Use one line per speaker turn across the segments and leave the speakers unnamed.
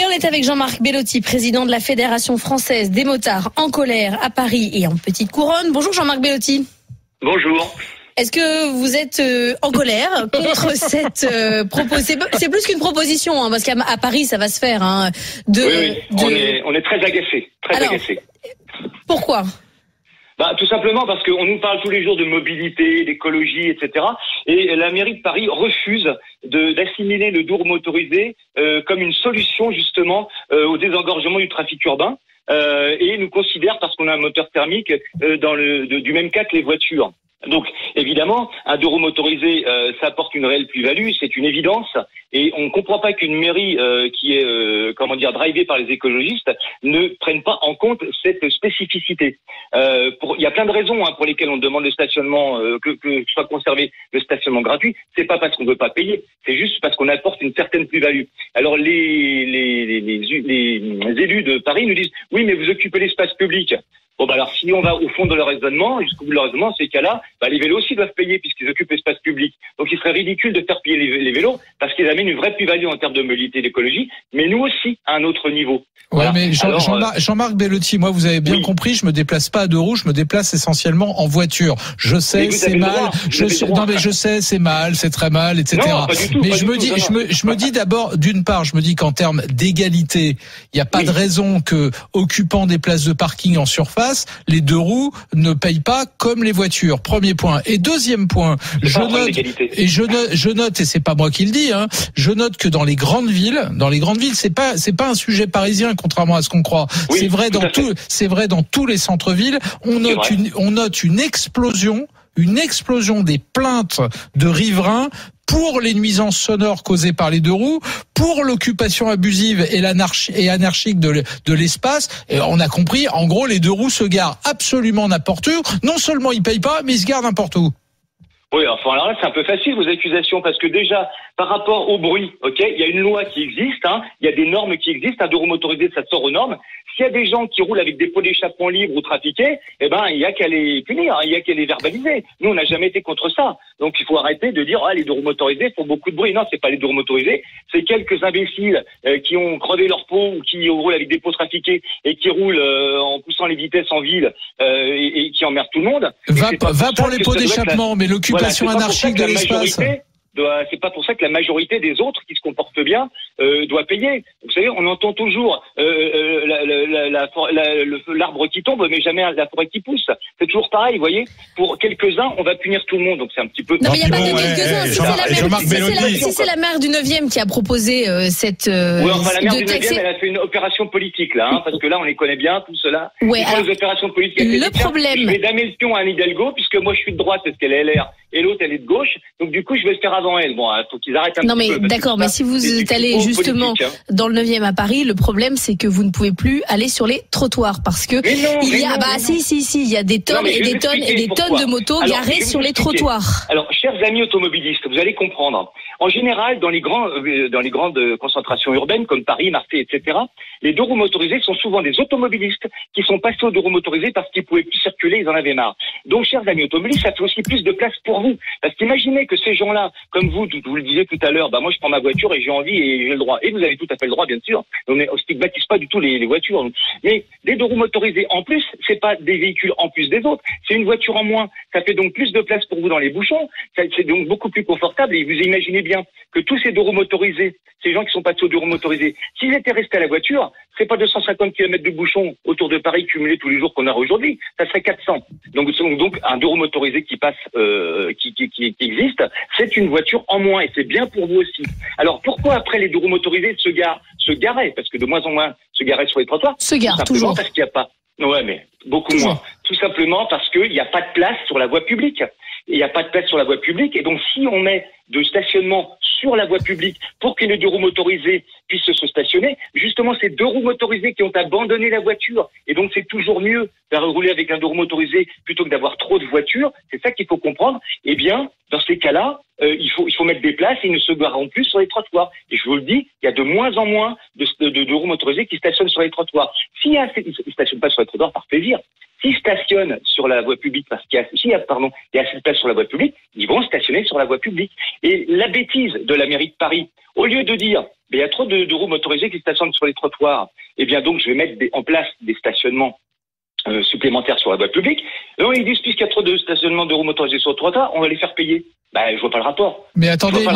Et on est avec Jean-Marc Bellotti, président de la Fédération française des motards en colère à Paris et en Petite Couronne. Bonjour Jean-Marc Bellotti.
Bonjour.
Est-ce que vous êtes en colère contre cette proposition? C'est plus qu'une proposition, parce qu'à Paris ça va se faire.
Oui. On est très agacés. Agacés.
Pourquoi?
Tout simplement parce qu'on nous parle tous les jours de mobilité, d'écologie, etc. Et la mairie de Paris refuse d'assimiler le doux motorisé comme une solution justement au désengorgement du trafic urbain. Et nous considère, parce qu'on a un moteur thermique, du même cas que les voitures. Donc, évidemment, un deux roues motorisé, ça apporte une réelle plus-value, c'est une évidence. Et on ne comprend pas qu'une mairie qui est, drivée par les écologistes ne prenne pas en compte cette spécificité. Il y a plein de raisons pour lesquelles on demande le stationnement, que soit conservé le stationnement gratuit. C'est pas parce qu'on veut pas payer, c'est juste parce qu'on apporte une certaine plus-value. Alors les élus de Paris nous disent oui, mais vous occupez l'espace public. Alors si on va au fond de leur raisonnement, jusqu'au bout de leur raisonnement, ces cas-là, les vélos aussi doivent payer puisqu'ils occupent l'espace public. Donc il serait ridicule de faire payer les vélos parce qu'ils amènent une vraie plus-value en termes de mobilité et d'écologie, mais nous aussi à un autre niveau.
Voilà. Ouais, mais Jean-Marc Bellotti, moi vous avez bien compris, je me déplace pas à deux roues, je me déplace essentiellement en voiture. Je sais c'est mal, je sais c'est mal, c'est très mal, etc.
Non, pas du tout,
mais je me dis d'abord, d'une part, je me dis qu'en termes d'égalité, il n'y a pas de raison que occupant des places de parking en surface, les deux roues ne payent pas comme les voitures. Premier point. Et deuxième point, je note, et c'est pas moi qui le dis, je note que dans les grandes villes, c'est pas un sujet parisien, contrairement à ce qu'on croit. Oui, c'est vrai dans tous les centres-villes. On note une explosion des plaintes de riverains pour les nuisances sonores causées par les deux roues, pour l'occupation abusive et anarchique de l'espace. Et on a compris, en gros, les deux roues se garent absolument n'importe où. Non seulement ils payent pas, mais ils se garent n'importe où.
Oui, alors là, c'est un peu facile, vos accusations, parce que déjà, par rapport au bruit, il y a une loi qui existe, il y a des normes qui existent, un deux roues motorisé, ça sort aux normes. S'il y a des gens qui roulent avec des pots d'échappement libres ou trafiqués, il y a qu'à les punir, il y a qu'à les verbaliser. Nous, on n'a jamais été contre ça. Donc, il faut arrêter de dire, les deux roues motorisés font beaucoup de bruit. Non, c'est pas les deux roues motorisés, c'est quelques imbéciles qui ont crevé leur pot ou qui roulent avec des pots trafiqués et qui roulent en poussant les vitesses en ville et qui emmerdent tout le monde.
Va pour les pots d'échappement, mais l'occupation anarchique de l'espace.
C'est pas pour ça que la majorité des autres qui se comportent bien doit payer. Vous savez, on entend toujours l'arbre qui tombe, mais jamais la forêt qui pousse. C'est toujours pareil, vous voyez. Pour quelques-uns, on va punir tout le monde, donc c'est un petit peu.
Non, mais il n'y a pas de quelques-uns. Si c'est la maire du 9e qui a proposé cette.
La maire du 9e, elle a fait une opération politique là, parce que là, on les connaît bien, tout cela.
Ouais.
Les opérations politiques.
Le problème.
Je vais damer le pion à Anne Hidalgo, puisque moi, je suis de droite, parce qu'elle est LR. Et l'autre, elle est de gauche. Donc, du coup, je vais le faire avant elle. Bon, faut qu'ils arrêtent un petit peu.
Non, mais d'accord, mais si vous êtes allé justement dans le 9e à Paris, le problème, c'est que vous ne pouvez plus aller sur les trottoirs parce que il y a des tonnes et des tonnes de motos garées sur les trottoirs.
Alors, chers amis automobilistes, vous allez comprendre. En général, dans les grandes concentrations urbaines, comme Paris, Marseille, etc., les deux roues motorisés sont souvent des automobilistes qui sont passés aux deux roues motorisés parce qu'ils pouvaient plus circuler, ils en avaient marre. Donc, chers amis automobilistes, ça fait aussi plus de place pour vous. Parce qu'imaginez que ces gens-là, comme vous le disiez tout à l'heure, moi je prends ma voiture et j'ai envie et j'ai le droit. Et vous avez tout à fait le droit, bien sûr. On ne stigmatise pas du tout les voitures. Mais les deux roues motorisés en plus, c'est pas des véhicules en plus des autres. C'est une voiture en moins. Ça fait donc plus de place pour vous dans les bouchons. C'est donc beaucoup plus confortable. Et vous imaginez bien que tous ces deux roues motorisés, ces gens qui sont passés aux deux roues motorisés, s'ils étaient restés à la voiture, c'est pas 250 km de bouchons autour de Paris cumulés tous les jours qu'on a aujourd'hui. Ça serait 400. Donc un deux roues motorisé qui passe, qui existe, c'est une voiture en moins et c'est bien pour vous aussi. Alors pourquoi après les deux roues motorisés se garaient, parce que de moins en moins se garaient sur les trottoirs,
se garent toujours
parce qu'il n'y a pas. Ouais, mais beaucoup moins. Tout simplement parce qu'il n'y a pas de place sur la voie publique. Il n'y a pas de place sur la voie publique et donc si on met de stationnement sur la voie publique pour que les deux roues motorisés puissent se stationner, justement c'est deux roues motorisés qui ont abandonné la voiture et donc c'est toujours mieux de rouler avec un deux roues motorisé plutôt que d'avoir trop de voitures, c'est ça qu'il faut comprendre. Eh bien, dans ces cas-là, il faut mettre des places et ils ne se gareront plus sur les trottoirs. Et je vous le dis, il y a de moins en moins de roues motorisées qui stationnent sur les trottoirs. S'il y a, ils ne stationnent pas sur les trottoirs par plaisir. s'ils stationnent sur la voie publique, parce qu'il y a assez de place sur la voie publique, ils vont stationner sur la voie publique. Et la bêtise de la mairie de Paris, au lieu de dire, il y a trop de roues motorisées qui stationnent sur les trottoirs, eh bien donc je vais mettre en place des stationnements supplémentaires sur la voie publique. Non, ils disent, puisqu'il y a trop de stationnements de roues motorisées sur le trottoir, on va les faire payer. Je vois pas le rapport.
Mais attendez,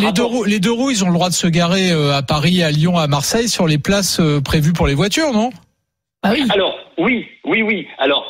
les deux roues, ils ont le droit de se garer à Paris, à Lyon, à Marseille sur les places prévues pour les voitures, non?
Ah oui.
Alors, oui. Alors,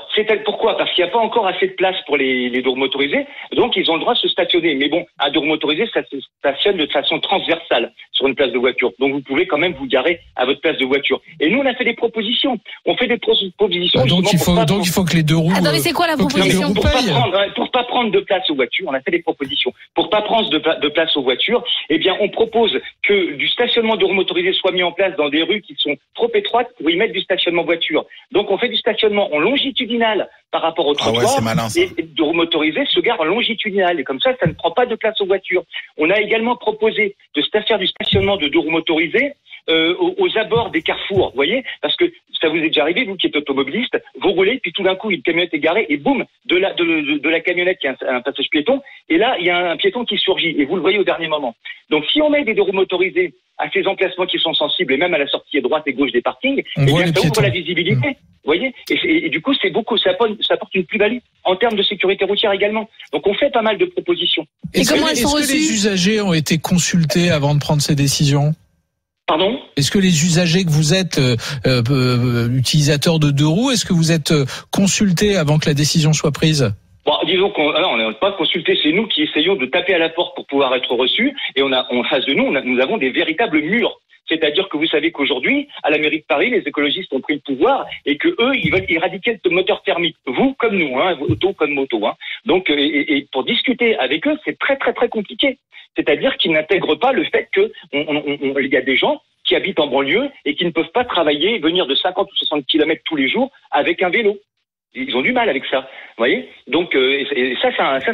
pourquoi? Parce qu'il n'y a pas encore assez de place pour les deux roues motorisées, donc ils ont le droit de se stationner. Mais bon, un deux roues motorisées, ça se stationne de façon transversale sur une place de voiture. Donc vous pouvez quand même vous garer à votre place de voiture. Et nous, on a fait des propositions. On fait des propositions.
Donc il faut que les deux roues.
Attends, mais c'est quoi la proposition?
Pour pas prendre de place aux voitures, on a fait des propositions. Pour pas prendre de place aux voitures, eh bien, on propose que du stationnement de roues motorisées soit mis en place dans des rues qui sont trop étroites pour y mettre du stationnement voiture. Donc on fait du stationnement en longitudinal par rapport au trottoir,
c'est malin, ça.
Et de roues motorisées se garent en longitudinal. Et comme ça ne prend pas de place aux voitures. On a également proposé de faire du stationnement de deux roues motorisées aux abords des carrefours, vous voyez, parce que ça vous est déjà arrivé, vous qui êtes automobiliste, vous roulez, puis tout d'un coup, une camionnette est garée, et boum, de la camionnette, il y a un passage piéton, et là, il y a un piéton qui surgit, et vous le voyez au dernier moment. Donc, si on met des deux roues motorisées à ces emplacements qui sont sensibles, et même à la sortie droite et gauche des parkings, eh bien, ça ouvre la visibilité, vous voyez, et du coup, c'est beaucoup, ça apporte une plus-value en termes de sécurité routière également. Donc, on fait pas mal de propositions.
Et comment elles sont reçues?
Est-ce que les usagers ont été consultés avant de prendre ces décisions?
Pardon?
Est-ce que les usagers que vous êtes utilisateurs de deux roues, est-ce que vous êtes consultés avant que la décision soit prise?
Bon, disons qu'on n'est pas consulté, c'est nous qui essayons de taper à la porte pour pouvoir être reçus, et en face de nous, nous avons des véritables murs. C'est-à-dire que vous savez qu'aujourd'hui, à la mairie de Paris, les écologistes ont pris le pouvoir et que eux, ils veulent éradiquer le moteur thermique. Vous comme nous, auto comme moto. Donc, et pour discuter avec eux, c'est très très très compliqué. C'est-à-dire qu'ils n'intègrent pas le fait que il y a des gens qui habitent en banlieue et qui ne peuvent pas travailler, venir de 50 ou 60 kilomètres tous les jours avec un vélo. Ils ont du mal avec ça, vous voyez. Donc et ça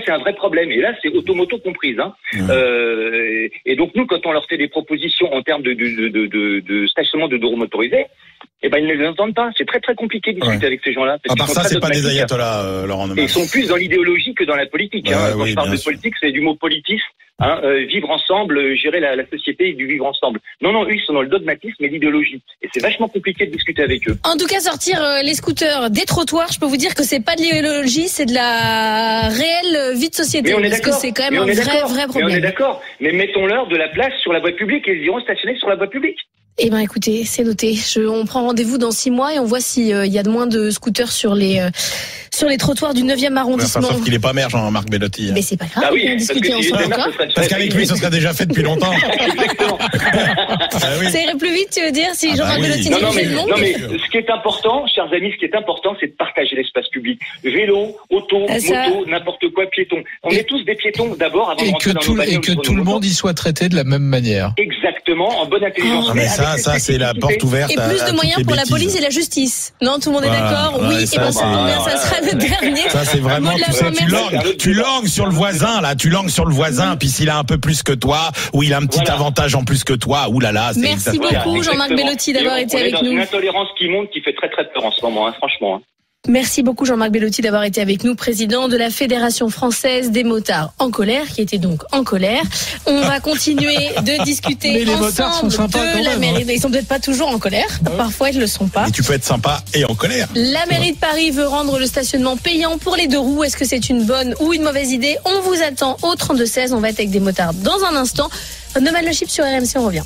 c'est un vrai problème. Et là c'est automoto comprise. Et donc nous quand on leur fait des propositions en termes de stationnement de deux roues motorisées, ils ne les entendent pas. C'est très très compliqué de discuter avec ces gens-là.
À part ça, c'est pas des ayatollahs, Laurent Neumann.
Ils sont plus dans l'idéologie que dans la politique. Quand je parle de politique, c'est du mot politisme. Vivre ensemble, gérer la société et du vivre ensemble. Non, eux, ils sont dans le dogmatisme et l'idéologie. Et c'est vachement compliqué de discuter avec eux.
En tout cas, sortir les scooters des trottoirs, je peux vous dire que c'est pas de l'idéologie, c'est de la réelle vie de société. Parce que c'est quand même un vrai problème.
Mais on est d'accord. Mais mettons-leur de la place sur la voie publique et ils iront stationner sur la voie publique.
Eh ben, écoutez, c'est noté. On prend rendez-vous dans 6 mois et on voit s'il y a de moins de scooters sur les trottoirs du 9e arrondissement.
Sauf qu'il est pas maire, Jean-Marc Bellotti.
Mais c'est pas grave, on discuter ensemble encore.
Parce qu'avec lui, ça serait déjà fait depuis longtemps.
Exactement.
Ça irait plus vite, tu veux dire, si Jean-Marc Bellotti dirigeait le monde?
Non, mais ce qui est important, chers amis, c'est de partager l'espace public. Vélo, auto, moto, n'importe quoi, piéton. On est tous des piétons d'abord avant de rentrer dans nos bagnoles.
Et que tout le monde y soit traité de la même manière.
Exactement, en bonne intelligence.
Mais ça, c'est la porte ouverte.
Et plus de moyens pour la police et la justice. Non, tout le monde est d'accord? Oui, et ben ça tombe bien, ça sera le dernier.
Ça, c'est vraiment, tu langues sur le voisin, là, puis s'il a un peu plus que toi, ou il a un petit avantage en plus que toi, oulala.
Merci beaucoup, Jean-Marc Bellotti, d'avoir été avec nous.
On est dans une intolérance qui monte, qui fait très très peur en ce moment, franchement.
Merci beaucoup Jean-Marc Bellotti d'avoir été avec nous, président de la Fédération française des motards en colère, qui était donc en colère. On va continuer de discuter ensemble de la mairie. Ils sont peut-être pas toujours en colère, parfois ils le sont pas.
Et tu peux être sympa et en colère.
La mairie de Paris veut rendre le stationnement payant pour les deux roues. Est-ce que c'est une bonne ou une mauvaise idée? On vous attend au 32-16, on va être avec des motards dans un instant. Neumann le chiffre sur RMC, on revient.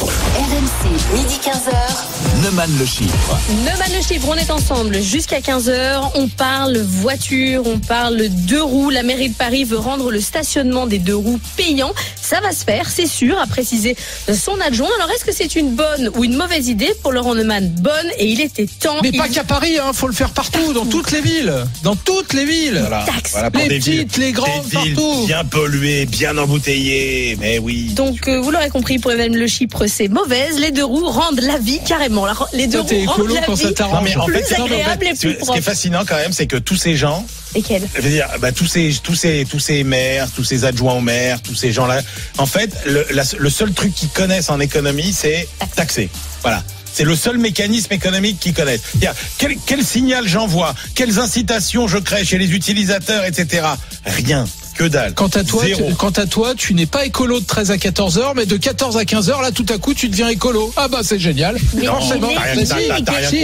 RMC, midi 15h.
Neumann le chiffre.
Neumann le chiffre, on est ensemble jusqu'à 15h. On parle voiture, on parle deux roues. La mairie de Paris veut rendre le stationnement des deux roues payant. Ça va se faire, c'est sûr, a précisé son adjoint. Alors, est-ce que c'est une bonne ou une mauvaise idée pour Laurent Neumann? Bonne, et il était temps.
Mais pas qu'à Paris, faut le faire partout, dans toutes les villes. Dans toutes les villes.
Voilà,
les petites, les grandes, partout.
Bien polluées, bien embouteillées, mais oui.
Donc, vous l'aurez compris, pour Emmanuel Le Chypre, c'est mauvaise. Les deux roues rendent la vie carrément. Les deux roues rendent la vie plus agréable et plus propre.
Ce qui est fascinant quand même, c'est que tous ces gens.
Lesquels?
Je veux dire, tous ces maires, tous ces adjoints au maire, tous ces gens-là. En fait, le seul truc qu'ils connaissent en économie, c'est taxer. Voilà. C'est le seul mécanisme économique qu'ils connaissent. Quel signal j'envoie, quelles incitations je crée chez les utilisateurs, etc. Rien. Que dalle.
Quant à toi, tu n'es pas écolo de 13 à 14 heures, mais de 14 à 15 heures, là, tout à coup, tu deviens écolo. Ah bah, c'est génial.
Mais
non, c'est bon.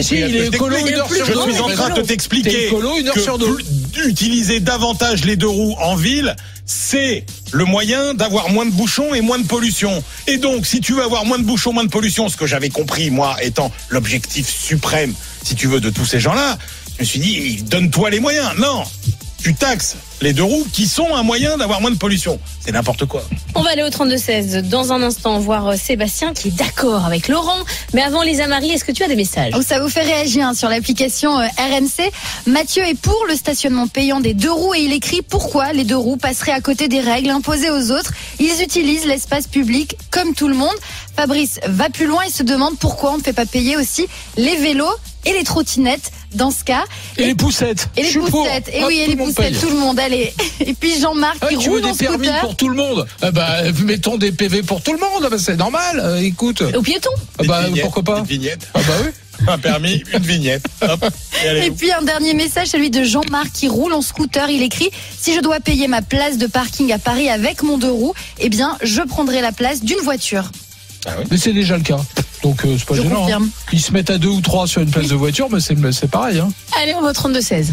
Si, il est écolo une heure sur deux. Je suis en train de t'expliquer que utiliser davantage les deux roues en ville, c'est le moyen d'avoir moins de bouchons et moins de pollution. Et donc, si tu veux avoir moins de bouchons, moins de pollution, ce que j'avais compris, moi, étant l'objectif suprême, si tu veux, de tous ces gens-là, je me suis dit, donne-toi les moyens. Non, tu taxes les deux roues qui sont un moyen d'avoir moins de pollution. C'est n'importe quoi.
On va aller au 32-16 dans un instant, voir Sébastien qui est d'accord avec Laurent. Mais avant, Lisa Marie, est-ce que tu as des messages?
Ça vous fait réagir sur l'application RMC. Mathieu est pour le stationnement payant des deux roues et il écrit pourquoi les deux roues passeraient à côté des règles imposées aux autres. Ils utilisent l'espace public comme tout le monde. Fabrice va plus loin et se demande pourquoi on ne fait pas payer aussi les vélos et les trottinettes dans ce cas.
Et les poussettes.
Et les poussettes. Et oui, et les poussettes, tout le monde. Allez. Et puis Jean-Marc qui roule en scooter.
Tu veux des permis pour tout le monde? Mettons des PV pour tout le monde. C'est normal. Écoute.
Aux piétons.
Pourquoi pas?
Une vignette.
Ah bah oui.
Un permis, une vignette. Hop,
et puis un dernier message, celui de Jean-Marc qui roule en scooter. Il écrit: si je dois payer ma place de parking à Paris avec mon deux roues, eh bien, je prendrai la place d'une voiture.
Ah oui. Mais c'est déjà le cas. Donc c'est pas gênant.
Confirme.
Ils se mettent à 2 ou 3 sur une place de voiture, mais c'est pareil.
Allez, on va au 32-16.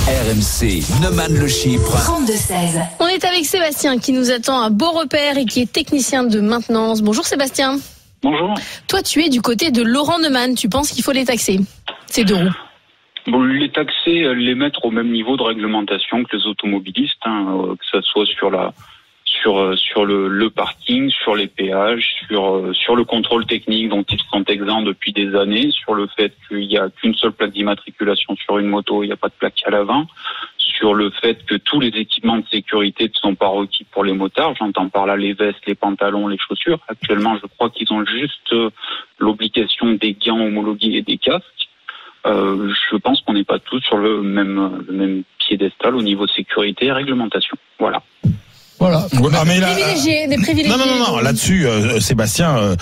RMC, Neumann le Chypre.
32-16.
On est avec Sébastien qui nous attend à Beaurepaire et qui est technicien de maintenance. Bonjour Sébastien.
Bonjour.
Toi, tu es du côté de Laurent Neumann. Tu penses qu'il faut les taxer, ces deux roues?
Bon, les taxer, les mettre au même niveau de réglementation que les automobilistes, que ça soit sur le parking, sur les péages, sur le contrôle technique dont ils sont exempts depuis des années, sur le fait qu'il n'y a qu'une seule plaque d'immatriculation sur une moto, il n'y a pas de plaque à l'avant, sur le fait que tous les équipements de sécurité ne sont pas requis pour les motards. J'entends par là les vestes, les pantalons, les chaussures. Actuellement, je crois qu'ils ont juste l'obligation des gants homologués et des casques. Je pense qu'on n'est pas tous sur le même piédestal au niveau de sécurité et réglementation. Voilà.
Mais
des privilégiés.
Non. Là-dessus, Sébastien,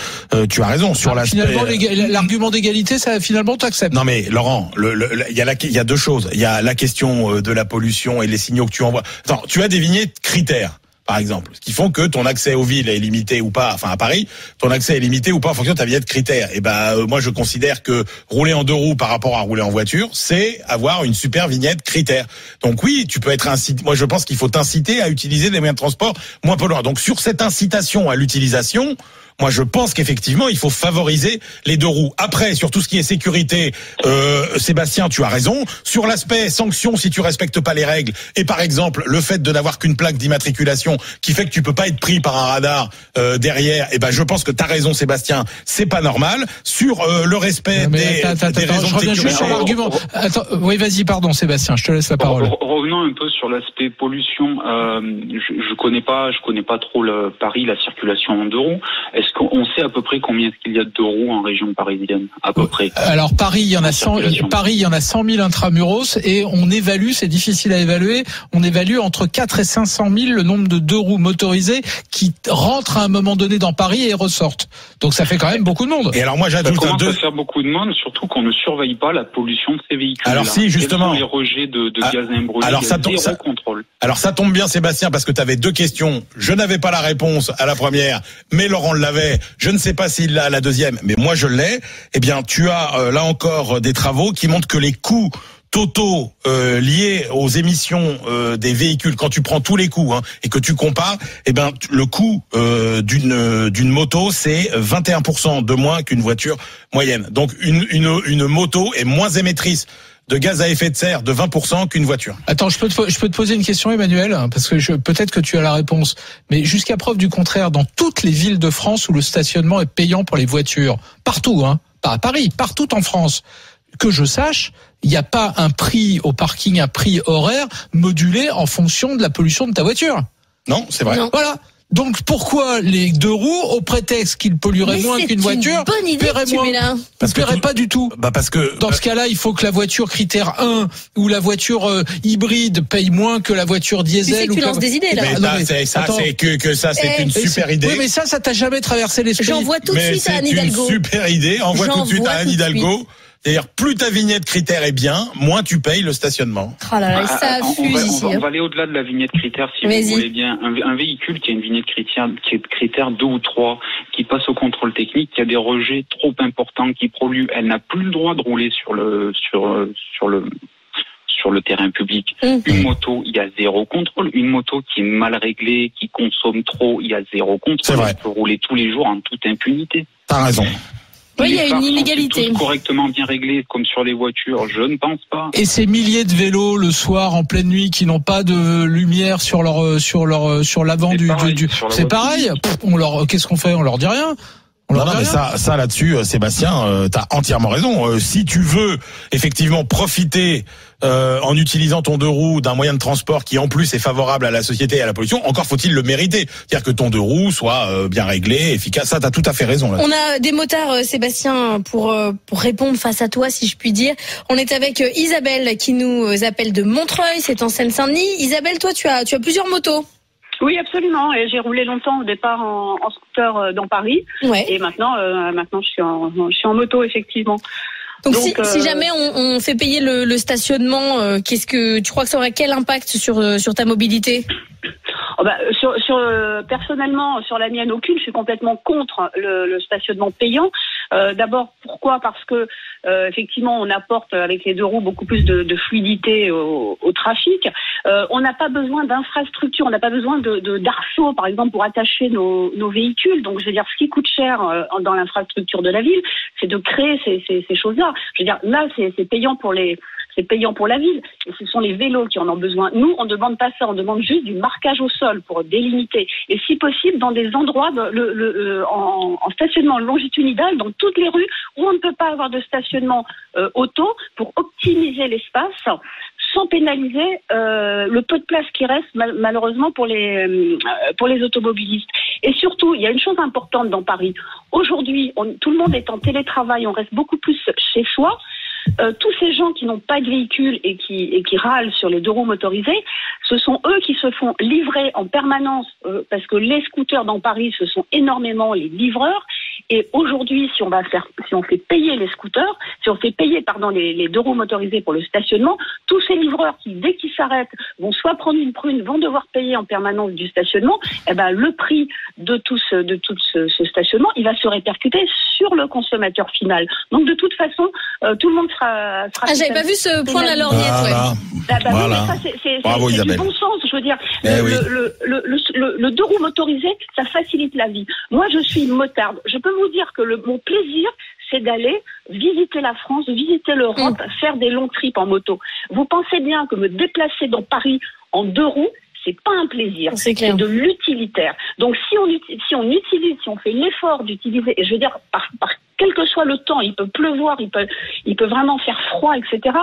tu as raison sur l'aspect.
Finalement, l'argument d'égalité, ça finalement t'acceptes.
Non mais Laurent, il y a deux choses. Il y a la question de la pollution et les signaux que tu envoies. Attends, tu as des vignettes critères, par exemple, ce qui font que ton accès aux villes est limité ou pas. Enfin, à Paris, ton accès est limité ou pas en fonction de ta vignette critère. Et moi, je considère que rouler en deux roues par rapport à rouler en voiture, c'est avoir une super vignette critère. Donc oui, tu peux être incité. Moi, je pense qu'il faut t'inciter à utiliser des moyens de transport moins polluants. Donc sur cette incitation à l'utilisation, moi, je pense qu'effectivement, il faut favoriser les deux roues. Après, sur tout ce qui est sécurité, Sébastien, tu as raison. Sur l'aspect sanction, si tu respectes pas les règles, et par exemple, le fait de n'avoir qu'une plaque d'immatriculation qui fait que tu peux pas être pris par un radar derrière, je pense que tu as raison, Sébastien. C'est pas normal. Sur le respect des raisons
je reviens
de sécurité.
Juste sur l'argument. Attends, oui, vas-y, pardon, Sébastien, je te laisse la parole.
Revenons un peu sur l'aspect pollution. Je connais pas trop Paris, la circulation en deux roues. Est-ce qu'on sait à peu près combien il y a de deux roues en région parisienne, à peu près?
Alors Paris, il y en a 100 000 intramuros et on évalue, c'est difficile à évaluer, on évalue entre 4 et 500 000 le nombre de deux roues motorisées qui rentrent à un moment donné dans Paris et ressortent. Donc ça fait quand même beaucoup de monde.
Et alors moi j'ajoute
ça commence à faire beaucoup de monde, surtout qu'on ne surveille pas la pollution de ces véhicules.
Alors si, justement.
Les rejets de gaz à imbrûler,
alors ça
contrôle.
Alors ça tombe bien, Sébastien, parce que tu avais deux questions. Je n'avais pas la réponse à la première, mais Laurent l'avait. Je ne sais pas s'il l'a à la deuxième, mais moi je l'ai. Eh bien, tu as là encore des travaux qui montrent que les coûts totaux liés aux émissions des véhicules, quand tu prends tous les coûts et que tu compares, le coût d'une moto, c'est 21% de moins qu'une voiture moyenne. Donc une moto est moins émettrice de gaz à effet de serre de 20% qu'une voiture.
Attends, je peux te poser une question, Emmanuel, parce que peut-être que tu as la réponse. Mais jusqu'à preuve du contraire, dans toutes les villes de France où le stationnement est payant pour les voitures, partout, pas à Paris, partout en France, que je sache, il n'y a pas un prix au parking, un prix horaire modulé en fonction de la pollution de ta voiture.
Non, c'est vrai.
Non.
Voilà. Donc pourquoi les deux roues, au prétexte qu'ils pollueraient moins qu'une voiture, paieraient moins? Parce que paieraient pas du tout.
Parce que
dans ce cas-là, il faut que la voiture critère 1 ou la voiture hybride paye moins que la voiture diesel.
Tu lances des idées là.
C'est une super idée. Oui, mais ça t'a jamais traversé l'esprit.
J'envoie tout de suite à Anne Hidalgo.
C'est une super idée. Envoie tout de suite à Anne Hidalgo. C'est-à-dire, plus ta vignette critère est bien, moins tu payes le stationnement.
Oh là là, ça affuse ici.
On va aller au-delà de la vignette critère, si vous voulez bien. Un véhicule qui a une vignette critère 2 ou 3, qui passe au contrôle technique, qui a des rejets trop importants, qui pollue, elle n'a plus le droit de rouler sur le terrain public. Une moto, il y a zéro contrôle. Une moto qui est mal réglée, qui consomme trop, il y a zéro contrôle.
C'est vrai.
Elle peut rouler tous les jours en toute impunité.
T'as raison.
Oui, il y a une inégalité.
Correctement bien réglé, comme sur les voitures, je ne pense pas.
Et ces milliers de vélos le soir en pleine nuit qui n'ont pas de lumière sur l'avant c'est pareil. Qu'est-ce qu'on fait? On leur dit rien.
Non, mais ça là-dessus, Sébastien, t'as entièrement raison. Si tu veux effectivement profiter en utilisant ton deux roues d'un moyen de transport qui en plus est favorable à la société et à la pollution, encore faut-il le mériter. C'est-à-dire que ton deux roues soit bien réglé, efficace. Ça, t'as tout à fait raison. Là.
On a des motards, Sébastien, pour répondre face à toi, si je puis dire. On est avec Isabelle qui nous appelle de Montreuil, c'est en Seine-Saint-Denis. Isabelle, toi, tu as plusieurs motos.
Oui, absolument. Et j'ai roulé longtemps au départ en scooter dans Paris. Ouais. Et maintenant, je suis en moto, effectivement.
Donc si jamais on fait payer le stationnement, qu'est-ce que tu crois que ça aurait quel impact sur ta mobilité?
Personnellement, sur la mienne, aucune. Je suis complètement contre le stationnement payant. D'abord, pourquoi? Parce que effectivement, on apporte avec les deux roues beaucoup plus de fluidité au trafic. On n'a pas besoin d'infrastructures, on n'a pas besoin d'arceaux, par exemple, pour attacher nos véhicules. Donc, je veux dire, ce qui coûte cher dans l'infrastructure de la ville, c'est de créer ces choses-là. Je veux dire, là, c'est payant pour la ville. Et ce sont les vélos qui en ont besoin. Nous, on ne demande pas ça. On demande juste du marquage au sol pour délimiter. Et si possible, dans des endroits en stationnement longitudinal, dans toutes les rues où on ne peut pas avoir de stationnement auto pour optimiser l'espace sans pénaliser le peu de place qui reste malheureusement pour les automobilistes. Et surtout, il y a une chose importante dans Paris. Aujourd'hui, tout le monde est en télétravail, on reste beaucoup plus chez soi. Tous ces gens qui n'ont pas de véhicule et qui râlent sur les deux roues motorisées, ce sont eux qui se font livrer en permanence parce que les scooters dans Paris, ce sont énormément les livreurs. Et aujourd'hui, si on fait payer les scooters, si on fait payer les deux roues motorisées pour le stationnement, tous ces livreurs qui, dès qu'ils s'arrêtent, vont soit prendre une prune, vont devoir payer en permanence du stationnement, le prix de tout ce stationnement, il va se répercuter sur le consommateur final. Donc de toute façon, tout le monde sera
j'avais pas vu ce point de la lorgnette,
Voilà. Bravo,
c'est du bon sens, je veux dire. Le deux roues motorisé, ça facilite la vie. Moi, je suis motarde. Je peux vous dire que mon plaisir, c'est d'aller visiter la France, visiter l'Europe, faire des longs trips en moto. Vous pensez bien que me déplacer dans Paris en deux roues, c'est pas un plaisir, c'est de l'utilitaire. Donc si on fait l'effort d'utiliser, et je veux dire par quel que soit le temps, il peut pleuvoir, il peut vraiment faire froid, etc.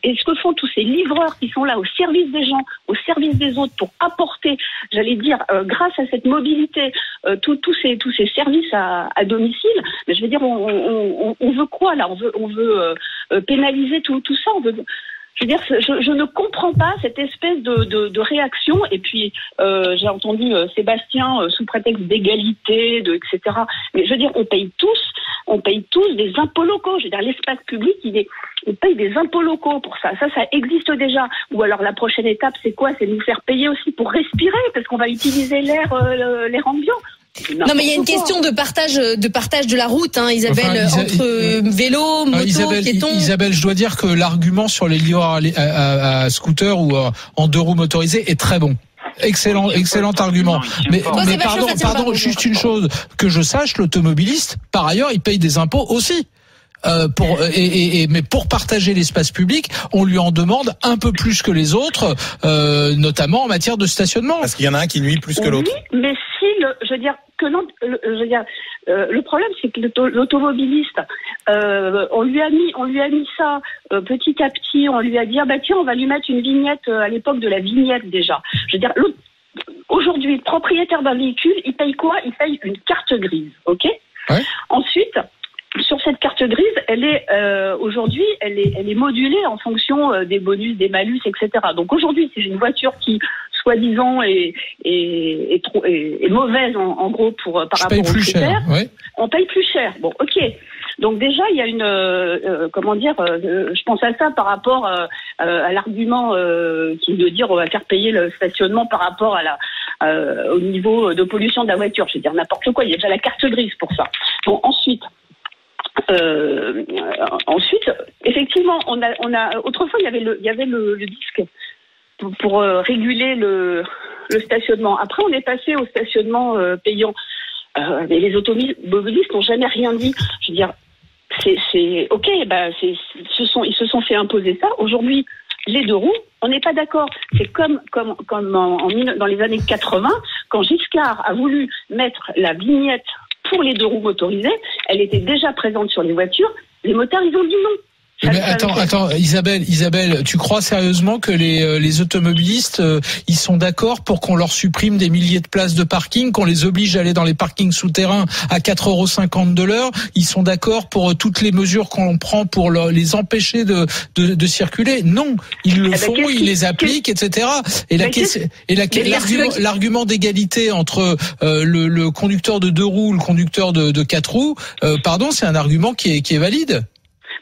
Et ce que font tous ces livreurs qui sont là au service des gens, au service des autres, pour apporter, j'allais dire, grâce à cette mobilité, tous ces services à domicile. Mais je veux dire, on veut quoi là? On veut pénaliser tout ça. Je veux dire, je ne comprends pas cette espèce de réaction. Et puis, j'ai entendu Sébastien sous prétexte d'égalité, etc. Mais je veux dire, on paye tous des impôts locaux. Je veux dire, l'espace public, on paye des impôts locaux pour ça. Ça existe déjà. Ou alors la prochaine étape, c'est quoi? C'est nous faire payer aussi pour respirer, parce qu'on va utiliser l'air ambiant.
Non, mais il y a une question de partage de la route, hein, Isabelle, entre vélo, moto, piéton.
Isabelle, je dois dire que l'argument sur les livreurs à scooter ou en deux roues motorisées est très bon. Excellent argument. Mais pardon, juste une chose que je sache, l'automobiliste, par ailleurs, il paye des impôts aussi. Mais pour partager l'espace public, on lui en demande un peu plus que les autres, notamment en matière de stationnement.
Parce qu'il y en a un qui nuit plus que l'autre.
Oui, mais le problème, c'est que l'automobiliste, on lui a mis ça petit à petit. On lui a dit tiens, on va lui mettre une vignette à l'époque de la vignette déjà. Je veux dire, Aujourd'hui, propriétaire d'un véhicule, il paye quoi? Il paye une carte grise, ok?
Ouais.
Ensuite, sur cette carte grise, elle est aujourd'hui, elle est modulée en fonction des bonus, des malus, etc. Donc aujourd'hui, si j'ai une voiture qui soi-disant est mauvaise en gros par rapport aux critères, on paye plus cher. Bon, ok. Donc déjà, il y a une je pense à ça par rapport à l'argument qui est de dire on va faire payer le stationnement par rapport à au niveau de pollution de la voiture. Je veux dire n'importe quoi. Il y a déjà la carte grise pour ça. Bon, ensuite, effectivement, on a autrefois il y avait le disque pour réguler le stationnement. Après, on est passé au stationnement payant. Mais les automobilistes n'ont jamais rien dit. Je veux dire, c'est ok. Ils se sont fait imposer ça. Aujourd'hui, les deux roues, on n'est pas d'accord. C'est comme dans les années 80, quand Giscard a voulu mettre la vignette pour les deux roues motorisées, elle était déjà présente sur les voitures. Les motards, ils ont dit non.
Mais attends, Isabelle, tu crois sérieusement que les automobilistes, ils sont d'accord pour qu'on leur supprime des milliers de places de parking, qu'on les oblige à aller dans les parkings souterrains à 4,50 € de l'heure? Ils sont d'accord pour toutes les mesures qu'on prend pour les empêcher de circuler? Non, ils le font, ils les appliquent, etc. Et l'argument d'égalité entre le conducteur de 2 roues, le conducteur de 4 roues, c'est un argument qui est valide.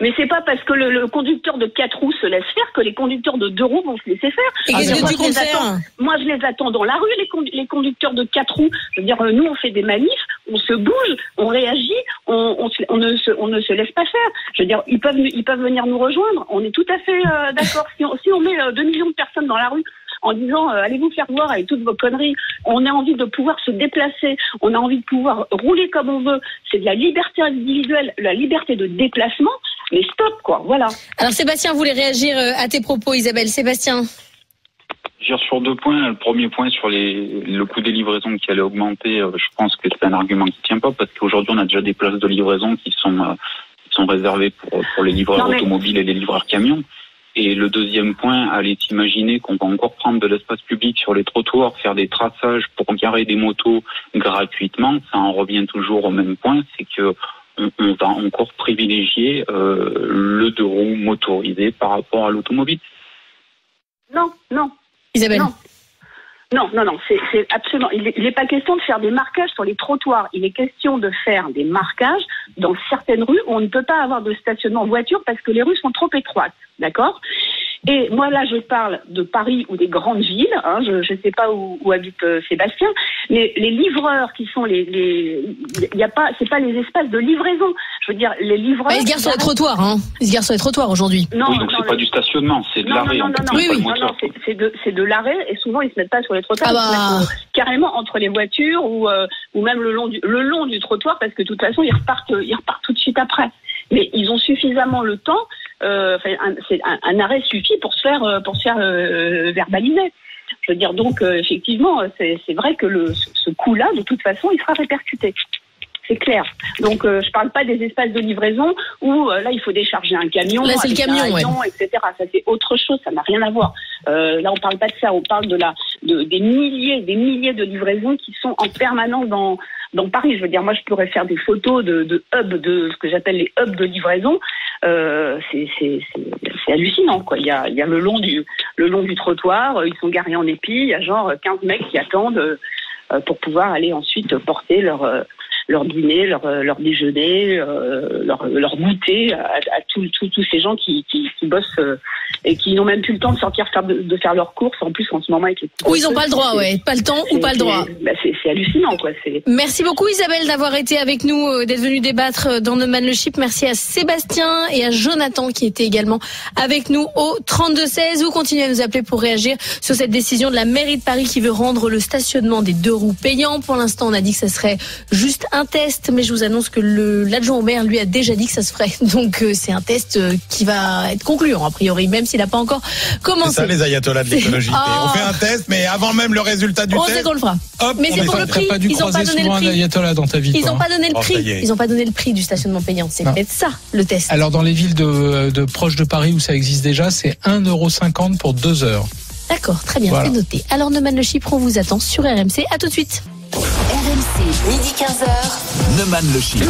Mais c'est pas parce que le conducteur de 4 roues se laisse faire que les conducteurs de 2 roues vont se laisser faire.
Et qu'est-ce que tu comptes faire?
Moi, je les attends dans la rue, les conducteurs de 4 roues. Je veux dire, nous, on fait des manifs, on se bouge, on réagit, on ne se laisse pas faire. Je veux dire, ils peuvent venir nous rejoindre. On est tout à fait d'accord. Si on met 2 millions de personnes dans la rue, en disant allez vous faire voir avec toutes vos conneries, on a envie de pouvoir se déplacer, on a envie de pouvoir rouler comme on veut, c'est de la liberté individuelle, la liberté de déplacement, mais stop quoi, voilà.
Alors Sébastien voulait réagir à tes propos, Isabelle. Sébastien.
Sur 2 points. Le premier point sur le coût des livraisons qui allait augmenter, je pense que c'est un argument qui tient pas parce qu'aujourd'hui on a déjà des places de livraison qui sont réservées pour les livreurs automobiles et les livreurs camions. Et le deuxième point, allez imaginer qu'on va encore prendre de l'espace public sur les trottoirs, faire des traçages pour garer des motos gratuitement. Ça en revient toujours au même point, c'est que on va encore privilégier le 2 roues motorisé par rapport à l'automobile.
Non.
Isabelle.
Non, c'est absolument. Il n'est pas question de faire des marquages sur les trottoirs. Il est question de faire des marquages dans certaines rues où on ne peut pas avoir de stationnement voiture parce que les rues sont trop étroites. D'accord? Et moi là, je parle de Paris ou des grandes villes. Je ne sais pas où habite Sébastien, mais les livreurs qui sont c'est pas les espaces de livraison. Je veux dire, les livreurs.
Ils se garent sur les trottoirs, Ils se garent sur les trottoirs aujourd'hui.
Oui, donc c'est pas du stationnement, c'est de l'arrêt.
Non, c'est de l'arrêt et souvent ils se mettent pas sur les trottoirs, ils se mettent carrément entre les voitures ou même le long du trottoir parce que de toute façon ils repartent tout de suite après. Mais ils ont suffisamment le temps. Un arrêt suffit pour se faire verbaliser. Je veux dire donc effectivement c'est vrai que ce coût-là de toute façon il sera répercuté. C'est clair. Donc je parle pas des espaces de livraison où là il faut décharger un camion,
là c'est le camion,
etc. Ça c'est autre chose, ça n'a rien à voir. Là on parle pas de ça, on parle des milliers de livraisons qui sont en permanence dans Paris. Je veux dire, moi je pourrais faire des photos de ce que j'appelle les hubs de livraison. C'est hallucinant quoi. Il y a le long du trottoir, ils sont garés en épi, il y a genre 15 mecs qui attendent pour pouvoir aller ensuite porter leur dîner, leur déjeuner, leur goûter à tous ces gens qui bossent et qui n'ont même plus le temps de sortir de faire leurs courses. En plus, en ce moment, avec les
ou ils n'ont pas le droit, pas le temps ou pas le droit.
C'est hallucinant, quoi.
Merci beaucoup, Isabelle, d'avoir été avec nous, d'être venue débattre dans No Man le Chip. Merci à Sébastien et à Jonathan qui étaient également avec nous au 32-16. Vous continuez à nous appeler pour réagir sur cette décision de la mairie de Paris qui veut rendre le stationnement des 2 roues payant. Pour l'instant, on a dit que ça serait juste un test, mais je vous annonce que l'adjoint au maire, lui, a déjà dit que ça se ferait. Donc, c'est un test qui va être concluant, a priori, même s'il n'a pas encore commencé.
C'est ça, les ayatollahs de l'écologie. On fait un test, mais avant même le résultat du test.
On sait qu'on le fera.
Hop,
mais c'est pour le prix.
Ils n'ont pas donné le prix. Un ayatollah dans ta vie.
Ils n'ont pas donné le prix. Ils n'ont pas donné le prix du stationnement payant. C'est peut-être ça, le test.
Alors, dans les villes de proches de Paris où ça existe déjà, c'est 1,50 € pour 2 heures.
D'accord, très bien, c'est noté. Alors Neumann Le Chypre, on vous attend sur RMC. À tout de suite.
RMC, midi 15h.
Neumann Le Chypre.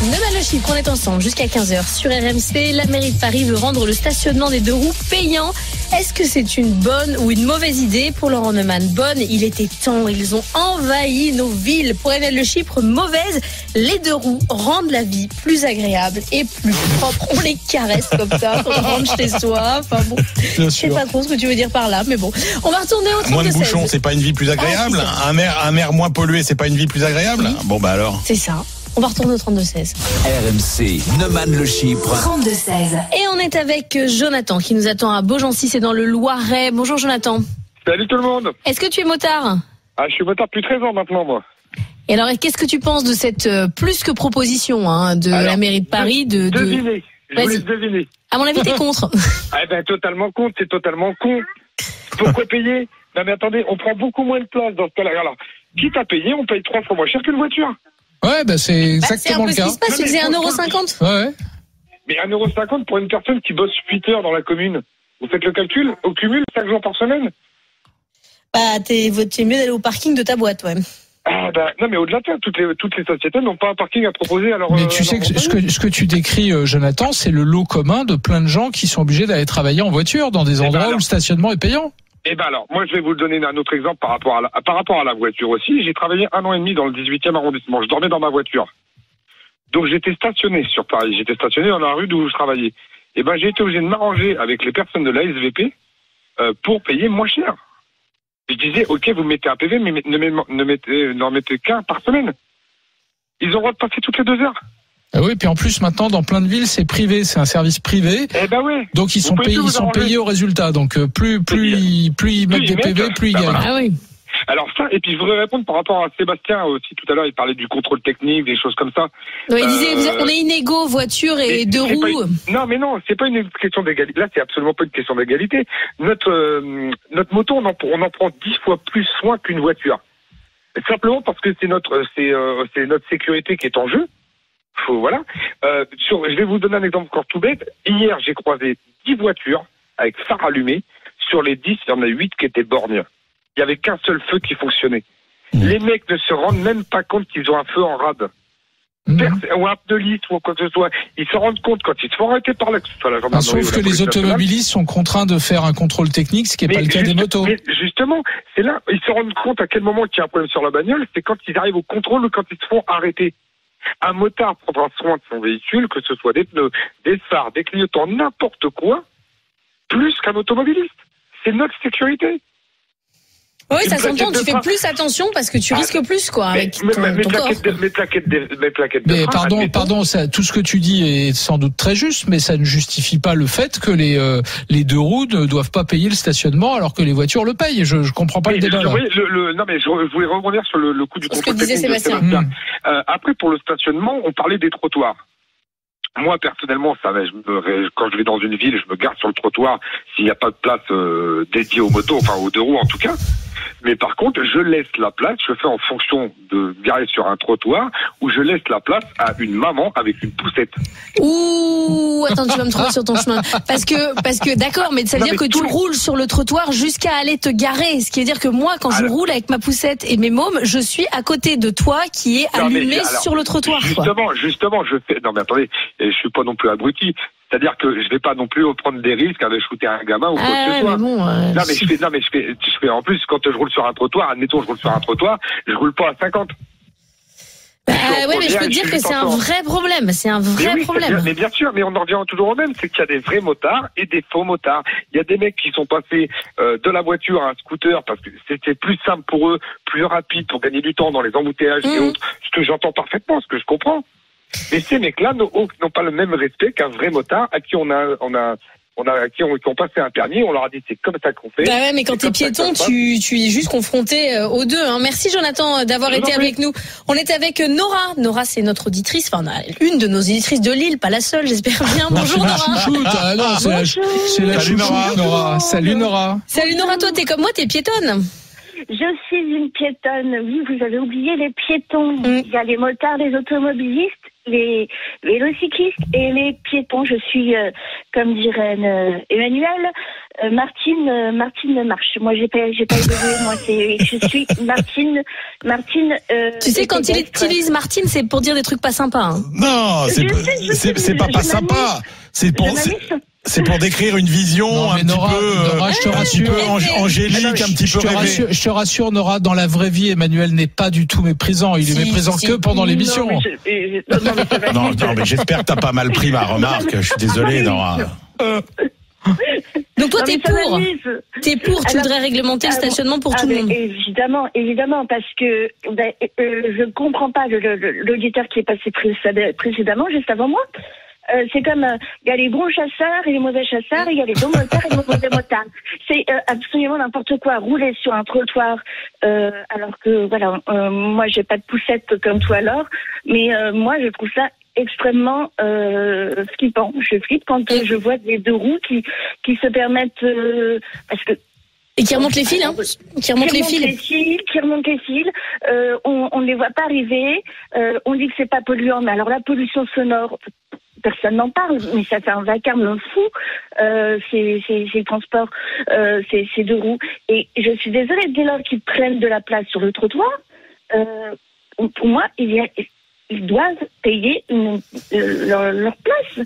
Neumann Le Chypre, on est ensemble jusqu'à 15h sur RMC. La mairie de Paris veut rendre le stationnement des 2 roues payant. Est-ce que c'est une bonne ou une mauvaise idée pour Laurent Neumann? Bonne, il était temps, ils ont envahi nos villes. Pour Neumann Le Chypre, mauvaise, les 2 roues rendent la vie plus agréable et plus propre. On les caresse comme ça quand on rentre chez soi. Enfin bon, je sais pas trop ce que tu veux dire par là, mais bon. On va retourner au 32-16.
Moins de bouchons, c'est pas une vie plus agréable? Un air moins pollué, c'est pas une vie plus agréable? Oui. Bon bah alors.
C'est ça. On va retourner au 32-16.
RMC, Neumann Le Chypre.
32-16.
Et on est avec Jonathan qui nous attend à Beaugency, c'est dans le Loiret. Bonjour Jonathan.
Salut tout le monde.
Est-ce que tu es motard?
Je suis motard depuis 13 ans maintenant, moi.
Et alors, qu'est-ce que tu penses de cette plus que proposition de la mairie de Paris
Devinez. Je vous laisse deviner.
À mon avis, t'es contre.
Totalement contre, c'est totalement con. Pourquoi payer? Non mais attendez, on prend beaucoup moins de place dans ce cas-là. Alors, quitte à payer, on paye 3 fois moins cher qu'une voiture.
Ouais, c'est exactement le cas.
C'est un peu ce qui se passe, tu faisais 1,50 €.
Ouais.
Mais 1,50 € pour une personne qui bosse 8 heures dans la commune. Vous faites le calcul, au cumul, 5 jours par semaine?
T'es mieux d'aller au parking de ta boîte, ouais.
Non, mais au-delà de ça, toutes les sociétés n'ont pas un parking à proposer. Alors,
mais tu sais que ce que tu décris, Jonathan, c'est le lot commun de plein de gens qui sont obligés d'aller travailler en voiture dans des endroits où le stationnement est payant.
Alors, moi, je vais vous donner un autre exemple par rapport à la voiture aussi. J'ai travaillé 1 an et demi dans le 18e arrondissement. Je dormais dans ma voiture. Donc, j'étais stationné sur Paris. J'étais stationné dans la rue d'où je travaillais. J'ai été obligé de m'arranger avec les personnes de l'ASVP pour payer moins cher. Je disais, ok, vous mettez un PV, mais n'en mettez qu'un par semaine. Ils ont le droit de passer toutes les 2 heures.
Ah oui, puis en plus maintenant dans plein de villes c'est privé, c'est un service privé.
Ouais.
Donc ils sont payés au résultat. Donc plus ils mettent des PV, plus ils gagnent.
Ah oui.
Alors ça, et puis je voudrais répondre par rapport à Sébastien aussi tout à l'heure, il parlait du contrôle technique, des choses comme ça.
Non, il disait on est inégaux, voiture et 2 roues.
Non, c'est pas une question d'égalité. Là, c'est absolument pas une question d'égalité. Notre moto, on en prend 10 fois plus soin qu'une voiture. Simplement parce que c'est notre sécurité qui est en jeu. Voilà. Je vais vous donner un exemple encore tout bête. Hier, j'ai croisé 10 voitures avec phare allumé. Sur les 10, il y en a 8 qui étaient borgnes. Il n'y avait qu'un seul feu qui fonctionnait. Les mecs ne se rendent même pas compte qu'ils ont un feu en rade. Ou un pneu lisse ou quoi que ce soit. Ils se rendent compte quand ils se font arrêter par la gendarmerie.
Sauf que les automobilistes sont contraints de faire un contrôle technique, ce qui n'est pas le cas des motos.
Mais justement, c'est là, ils se rendent compte à quel moment il y a un problème sur la bagnole, c'est quand ils arrivent au contrôle ou quand ils se font arrêter. Un motard prendra soin de son véhicule, que ce soit des pneus, des phares, des clignotants, n'importe quoi, plus qu'un automobiliste. C'est notre sécurité.
Oui, ça s'entend, tu fais plus attention parce que tu risques plus, quoi, avec ton corps.
Mais pardon, tout ce que tu dis est sans doute très juste, mais ça ne justifie pas le fait que les 2 roues ne doivent pas payer le stationnement alors que les voitures le payent. Je comprends pas le débat là.
Non, mais je voulais rebondir sur le coup du contrôle technique.
Sébastien.
Après, pour le stationnement, on parlait des trottoirs. Moi, personnellement, quand je vais dans une ville, je me garde sur le trottoir s'il n'y a pas de place dédiée aux motos, enfin aux 2 roues en tout cas. Mais par contre, je laisse la place, je fais en fonction de garer sur un trottoir, où je laisse la place à une maman avec une poussette.
Ouh, attends, tu vas me trouver sur ton chemin. Parce que d'accord, mais ça veut dire que tu roules sur le trottoir jusqu'à aller te garer. Ce qui veut dire que moi, quand je roule avec ma poussette et mes mômes, je suis à côté de toi qui est allumé sur le trottoir.
Justement, je fais. Non mais attendez, je suis pas non plus abruti. C'est-à-dire que je vais pas non plus prendre des risques à shooter un gamin ou quoi que ce soit. Je fais en plus quand je roule sur un trottoir, admettons je roule sur un trottoir, je roule pas à 50.
Mais je peux te dire que c'est un vrai problème. C'est un vrai problème.
Mais bien sûr, mais on en revient toujours au même, c'est qu'il y a des vrais motards et des faux motards. Il y a des mecs qui sont passés de la voiture à un scooter parce que c'était plus simple pour eux, plus rapide pour gagner du temps dans les embouteillages et autres. Ce que j'entends parfaitement, ce que je comprends. Mais ces mecs-là n'ont pas le même respect qu'un vrai motard à qui qui ont passé un permis, on leur a dit c'est comme ça qu'on fait.
Bah ouais, mais quand t'es piéton, tu es juste confronté aux 2. Merci Jonathan d'avoir été avec nous. On est avec Nora. Nora, c'est notre auditrice, enfin une de nos auditrices de Lille, pas la seule, j'espère bien. Bonjour Nora.
C'est la chouchoute Nora. Salut Nora.
Salut Nora, toi t'es comme moi, t'es piétonne.
Je suis une piétonne. Oui, vous avez oublié les piétons. Il y a les motards, les automobilistes les vélocyclistes et les piétons. Je suis, comme dirait Emmanuel, Martine Marche. Moi, j'ai pas évolué. Moi, je suis Martine.
Tu sais, quand il utilise Martine, c'est pour dire des trucs pas sympas. Hein.
Non, c'est pas sympa. C'est pour décrire une vision Nora,
je te rassure,
angélique, un petit peu rêvée.
Je te rassure, Nora, dans la vraie vie, Emmanuel n'est pas du tout méprisant. Il est méprisant que pendant l'émission.
Non, mais j'espère que t'as pas mal pris ma remarque. Je suis désolé, Nora.
Donc toi, t'es pour, tu voudrais réglementer le stationnement pour tout le monde.
Évidemment, parce que je comprends pas l'auditeur qui est passé précédemment, juste avant moi. C'est comme il y a les bons chasseurs et les mauvais chasseurs, il y a les bons motards et les mauvais motards. C'est absolument n'importe quoi. Rouler sur un trottoir, alors que voilà, moi j'ai pas de poussette comme toi alors, mais moi je trouve ça extrêmement flippant. Je flippe quand je vois des deux roues qui se permettent parce que
et qui remontent les fils, hein. Qui remontent les fils.
On ne les voit pas arriver. On dit que c'est pas polluant, mais alors la pollution sonore, personne n'en parle, mais ça fait un vacarme fou, ces transports, ces deux roues. Et je suis désolée, dès lors qu'ils prennent de la place sur le trottoir, pour moi, ils doivent payer leur place.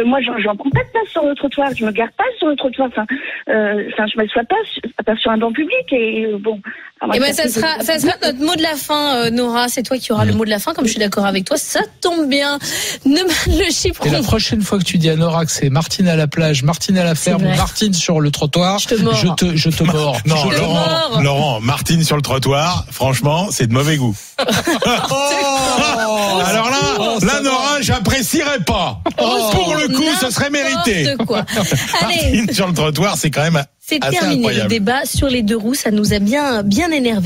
Moi, j'en prends pas de place sur le trottoir. Je me garde pas sur le trottoir. Je m'assois pas sur un banc public. Et bon.
Et ben, ça sera notre mot de la fin, Nora. C'est toi qui auras le mot de la fin. Comme je suis d'accord avec toi, ça tombe bien. Le Chypre.
Et la prochaine fois que tu dis à Nora que c'est Martine à la plage, Martine à la ferme ou Martine sur le trottoir, je te mords.
Non, Laurent, Martine sur le trottoir. Franchement, c'est de mauvais goût. Alors là, Nora, j'apprécierais pas. Pour le coup, ce serait mérité. Martine sur le trottoir, c'est quand même
c'est
assez
terminé
incroyable.
Le débat sur les deux roues, ça nous a bien énervé.